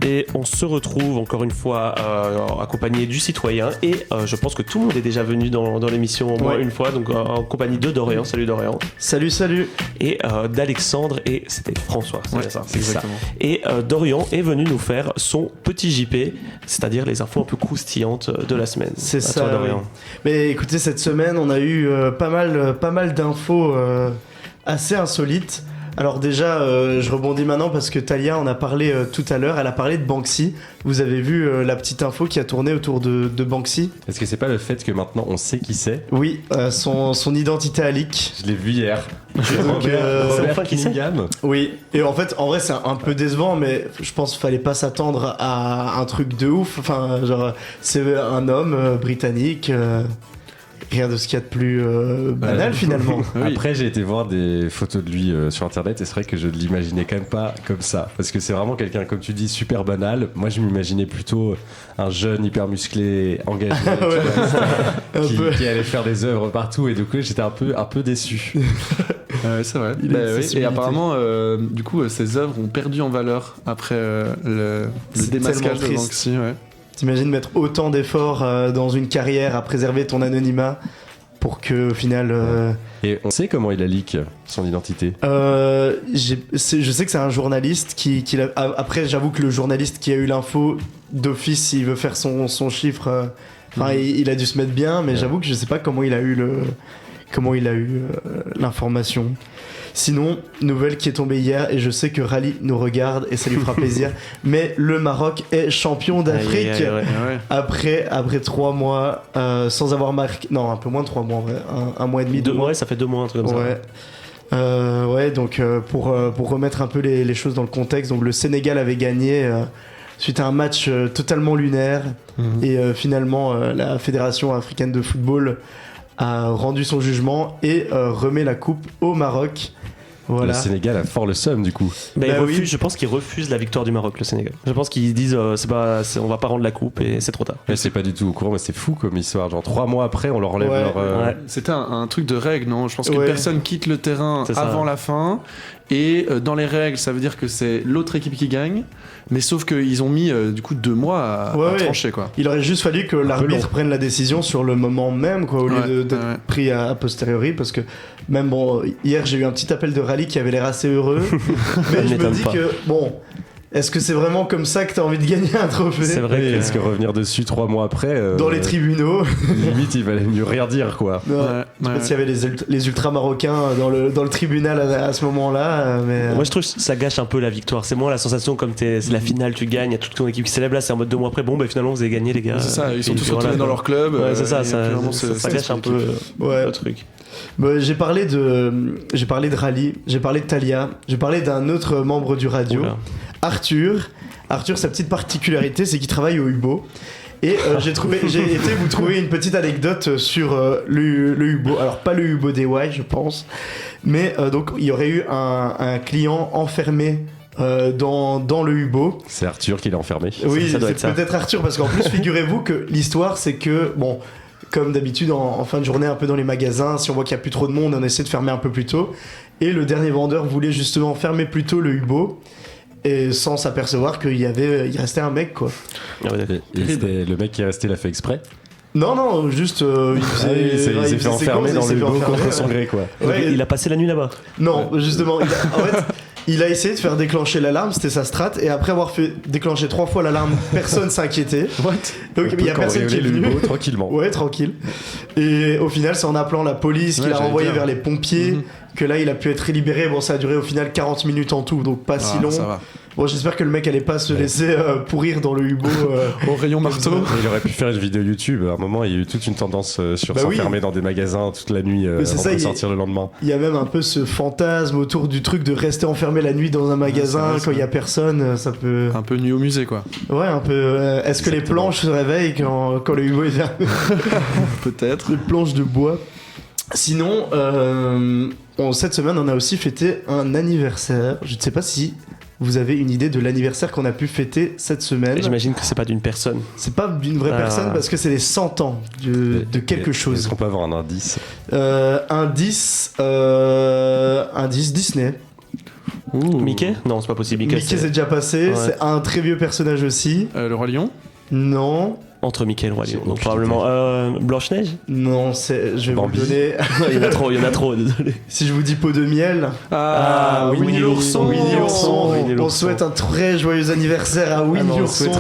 Et on se retrouve encore une fois accompagné du citoyen et je pense que tout le monde est déjà venu dans l'émission au moins une fois, donc en compagnie de Dorian. Salut Dorian. Salut. Et d'Alexandre et c'était François, c'est ça. C'est exactement. Et Dorian est venu nous faire son petit JP, c'est-à-dire les infos un peu croustillantes de la semaine. C'est ça, toi, Dorian. Oui. Mais écoutez, cette semaine on a eu pas mal d'infos assez insolites. Alors déjà, je rebondis maintenant parce que Talia en a parlé tout à l'heure, elle a parlé de Banksy. Vous avez vu la petite info qui a tourné autour de Banksy ? Est-ce que c'est pas le fait que maintenant on sait qui c'est ? Oui, son identité a leak. Je l'ai vu hier. Robert Cunningham. Oui, et en fait, en vrai c'est un peu décevant, mais je pense qu'il fallait pas s'attendre à un truc de ouf. Enfin, genre, c'est un homme britannique... Rien de ce qu'il y a de plus banal finalement. Oui. Après j'ai été voir des photos de lui sur internet et c'est vrai que je ne l'imaginais quand même pas comme ça. Parce que c'est vraiment quelqu'un, comme tu dis, super banal. Moi je m'imaginais plutôt un jeune hyper musclé, engagé, qui allait faire des œuvres partout et du coup j'étais un peu déçu. C'est vrai. Et apparemment, du coup, ses œuvres ont perdu en valeur après le démasquage de Banksy. Ouais. T'imagines mettre autant d'efforts dans une carrière à préserver ton anonymat pour que au final... Et on sait comment il a leak son identité. Je sais que c'est un journaliste qui l'a... Après, j'avoue que le journaliste qui a eu l'info d'office, s'il veut faire son chiffre, il a dû se mettre bien, mais j'avoue que je sais pas comment il a eu l'information. Sinon, nouvelle qui est tombée hier, et je sais que Rally nous regarde et ça lui fera plaisir, mais le Maroc est champion d'Afrique après 3 mois sans avoir marqué... Non, un peu moins de 3 mois, un mois et demi, 2 mois. Ouais, ça fait 2 mois, un truc comme ça. Donc pour remettre un peu les choses dans le contexte, donc le Sénégal avait gagné suite à un match totalement lunaire, et finalement la Fédération africaine de football a rendu son jugement et remet la coupe au Maroc. Voilà. Le Sénégal a fort le seum du coup. Je pense qu'ils refusent la victoire du Maroc, le Sénégal. Je pense qu'ils disent on va pas rendre la coupe et c'est trop tard. C'est pas du tout au courant, mais c'est fou comme histoire. Genre 3 mois après, on leur enlève leur. C'était un truc de règle, non ? Je pense que personne quitte le terrain avant la fin. Et dans les règles, ça veut dire que c'est l'autre équipe qui gagne. Mais sauf qu'ils ont mis du coup 2 mois à trancher quoi. Il aurait juste fallu que l'arbitre prenne la décision sur le moment même quoi, au lieu d'être pris a posteriori, parce que même hier j'ai eu un petit appel de Rally qui avait l'air assez heureux. Mais je me dis que est-ce que c'est vraiment comme ça que t'as envie de gagner un trophée ? C'est vrai. Est-ce que revenir dessus 3 mois après dans les tribunaux, limite il valait mieux rien dire quoi. Je sais pas s'il y avait les ultras marocains dans le tribunal à ce moment-là, mais moi je trouve que ça gâche un peu la victoire. C'est moins la sensation comme c'est la finale, tu gagnes, il y a toute ton équipe qui célèbre. Là c'est en mode 2 mois après, finalement vous avez gagné les gars. C'est ça, ils sont tous retournés dans leur club. C'est ça gâche un peu le truc. J'ai parlé de Rally, j'ai parlé de Talia, j'ai parlé d'un autre membre du radio. Arthur, sa petite particularité, c'est qu'il travaille au UBO. Et j'ai été vous trouver une petite anecdote sur le UBO. Alors, pas le UBO des Y, je pense. Mais donc, il y aurait eu un client enfermé dans le UBO. C'est Arthur qui l'a enfermé. Oui, c'est peut-être Arthur, parce qu'en plus, figurez-vous que l'histoire, c'est que, comme d'habitude, en fin de journée, un peu dans les magasins, si on voit qu'il n'y a plus trop de monde, on essaie de fermer un peu plus tôt. Et le dernier vendeur voulait justement fermer plus tôt le UBO. Et sans s'apercevoir qu'il restait un mec quoi. Et le mec qui est resté l'a fait exprès. Non, juste il s'est fait enfermer dans le UBO contre son gré quoi. Il a passé la nuit là-bas. Non, justement, en fait, il a essayé de faire déclencher l'alarme, c'était sa strat, et après avoir fait déclencher 3 fois l'alarme, personne s'inquiétait. Donc il y a personne qui est venu. Tranquillement. Ouais, tranquille. Et au final, c'est en appelant la police qu'il a renvoyé vers les pompiers que là il a pu être libéré. Ça a duré au final 40 minutes en tout, donc pas si long. Ça va. J'espère que le mec allait pas se laisser pourrir dans le UBO au rayon marteau. Il aurait pu faire une vidéo YouTube. À un moment, il y a eu toute une tendance sur s'enfermer dans des magasins toute la nuit avant de sortir le lendemain. Il y a même un peu ce fantasme autour du truc de rester enfermé la nuit dans un magasin quand il y a personne. Ça peut un peu nuit au musée quoi. Ouais, un peu. Est-ce que les planches se réveillent quand le UBO est fermé? Peut-être. Les planches de bois. Sinon, cette semaine, on a aussi fêté un anniversaire. Je ne sais pas si vous avez une idée de l'anniversaire qu'on a pu fêter cette semaine. J'imagine que c'est pas d'une personne. C'est pas d'une vraie personne parce que c'est les 100 ans de quelque chose. Est-ce qu'on peut avoir un indice? Un indice, Disney. Mickey ? Non, c'est pas possible. Mickey c'est déjà passé, Ouais. c'est un très vieux personnage aussi. Le Roi Lion. Non. Entre Mickey et le Roi Lion. Donc probablement Blanche-Neige ? Non, je vais vous le donner. Il y en a trop, désolé. Si je vous dis Pot de miel. Winnie l'ourson. Winnie l'ourson. Winnie On l'ourson. souhaite un très joyeux anniversaire à Winnie l'ourson.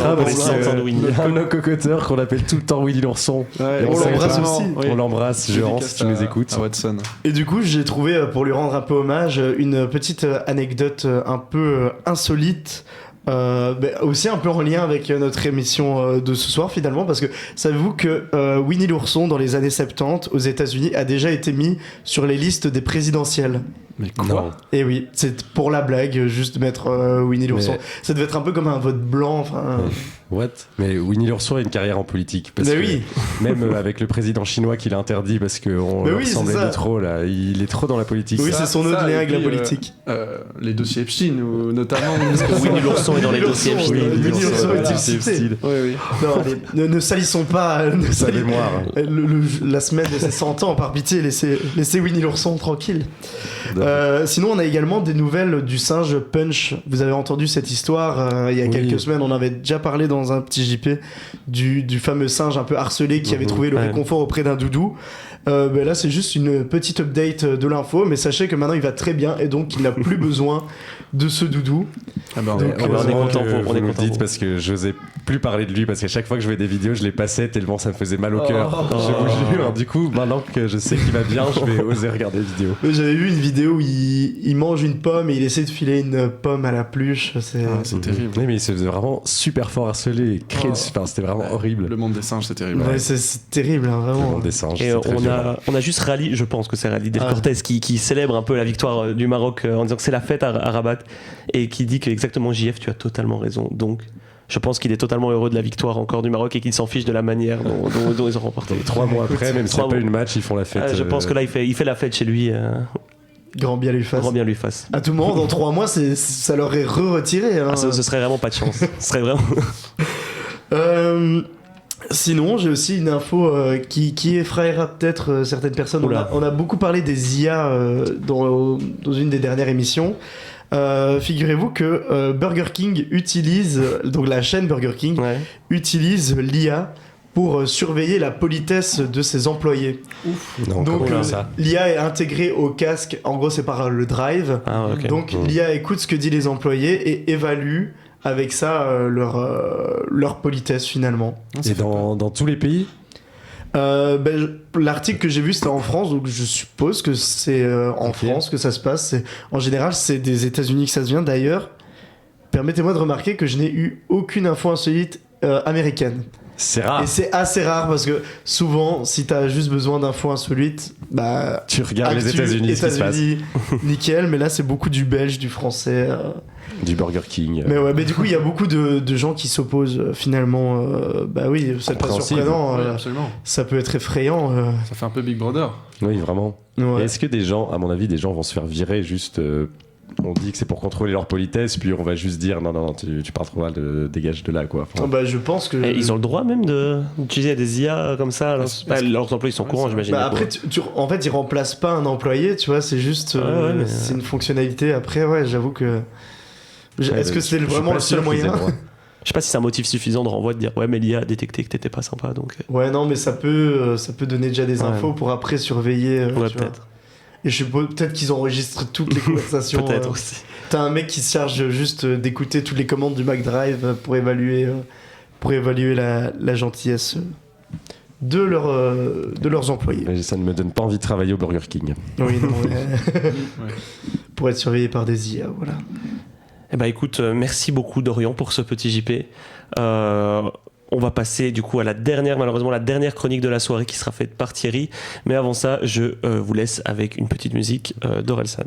Comme nos cocoteurs qu'on appelle tout le temps Winnie l'ourson. Et on l'embrasse aussi. On l'embrasse, Jean, si tu nous écoutes. À Watson. Et du coup, j'ai trouvé, pour lui rendre un peu hommage, une petite anecdote un peu insolite. Aussi un peu en lien avec notre émission de ce soir finalement, parce que savez-vous que Winnie l'ourson dans les années 70 aux États-Unis a déjà été mis sur les listes des présidentielles. Mais quoi ? Et oui, c'est pour la blague, juste mettre Winnie l'ourson. Ça devait être un peu comme un vote blanc. Enfin. What ? Mais Winnie l'ourson a une carrière en politique. Parce Mais que oui. Même avec le président chinois qui l'a interdit parce qu'on lui ressemblait de trop là. Il est trop dans la politique. Oui, c'est son autre lien avec la puis, politique. Les dossiers Epstein, ou notamment. Winnie l'ourson est dans les dossiers Epstein. Winnie l'ourson est-il c'est cité ? style. Oui. Non, allez, ne salissons pas Sa mémoire. la semaine de ses 100 ans, par pitié, laissez Winnie l'ourson tranquille. Sinon, on a également des nouvelles du singe Punch. Vous avez entendu cette histoire il y a quelques semaines, on avait déjà parlé dans un petit JP du fameux singe un peu harcelé qui avait trouvé le réconfort auprès d'un doudou. Là, c'est juste une petite update de l'info, mais sachez que maintenant il va très bien et donc il n'a plus besoin de ce doudou. Donc, on est content pour vous le dites parce que j'osais plus parler de lui parce qu'à chaque fois que je voyais des vidéos, je les passais tellement ça me faisait mal au cœur. Je vous jure. Du coup, maintenant que je sais qu'il va bien, je vais oser regarder les vidéos. J'avais vu une vidéo où il mange une pomme et il essaie de filer une pomme à la pluche. C'est terrible. Oui, mais il se faisait vraiment super fort harcelé. C'était vraiment horrible. Le monde des singes, c'est terrible. Ouais, c'est terrible, hein, vraiment. Le monde des singes. Et on a juste Rally, je pense que c'est Rally Del Cortez qui célèbre un peu la victoire du Maroc en disant que c'est la fête à Rabat et qui dit que exactement JF, tu as totalement raison. Donc je pense qu'il est totalement heureux de la victoire encore du Maroc et qu'il s'en fiche de la manière dont ils ont remporté. Et 3 mois après, même s'il n'y a pas eu de match, ils font la fête. Je pense que là il fait la fête chez lui. Grand bien lui fasse. Grand bien lui fasse. À tout moment, dans 3 mois, ça leur est retiré. Hein. Ce serait vraiment pas de chance. Ce serait vraiment. Sinon, j'ai aussi une info qui effraiera peut-être certaines personnes. On a beaucoup parlé des IA dans une des dernières émissions. Figurez-vous que Burger King utilise, donc la chaîne Burger King, utilise l'IA pour surveiller la politesse de ses employés. Ouf. Donc l'IA est intégrée au casque, en gros c'est par le drive. Donc l'IA écoute ce que disent les employés et évalue avec ça leur politesse finalement. Et dans tous les pays l'article que j'ai vu c'était en France, donc je suppose que c'est en France que ça se passe. En général c'est des États-Unis que ça se vient. D'ailleurs, permettez-moi de remarquer que je n'ai eu aucune info insolite américaine. C'est rare. Et c'est assez rare parce que souvent, si t'as juste besoin d'infos insolites, tu regardes les États-Unis, ce qui se passe. Nickel, mais là c'est beaucoup du belge, du français. Du Burger King. Mais du coup, il y a beaucoup de gens qui s'opposent finalement. Oui, c'est pas surprenant. Absolument. Ça peut être effrayant. Ça fait un peu Big Brother. Oui, vraiment. Ouais. Et est-ce que à mon avis, des gens vont se faire virer juste. On dit que c'est pour contrôler leur politesse, puis on va juste dire non, tu parles trop mal, dégage de là, quoi. Enfin, je pense que. Ils ont le droit même d'utiliser des IA comme ça. Leurs employés sont courants, j'imagine. Après, en fait, ils remplacent pas un employé, tu vois, c'est juste. C'est une fonctionnalité. Après, j'avoue que. Est-ce que c'est vraiment le seul moyen? Je sais pas si c'est un motif suffisant de renvoi de dire mais l'IA a détecté que t'étais pas sympa, donc. Ouais, non, mais ça peut donner déjà des infos pour après surveiller. Peut-être. Et je sais peut-être qu'ils enregistrent toutes les conversations. Peut-être aussi. T'as un mec qui se charge juste d'écouter toutes les commandes du McDrive pour évaluer la gentillesse de leurs employés. Mais ça ne me donne pas envie de travailler au Burger King. Oui, non. Pour être surveillé par des IA, voilà. Eh ben écoute, merci beaucoup Dorian pour ce petit JP. On va passer du coup à malheureusement la dernière chronique de la soirée qui sera faite par Thierry. Mais avant ça, je vous laisse avec une petite musique d'Orelsan.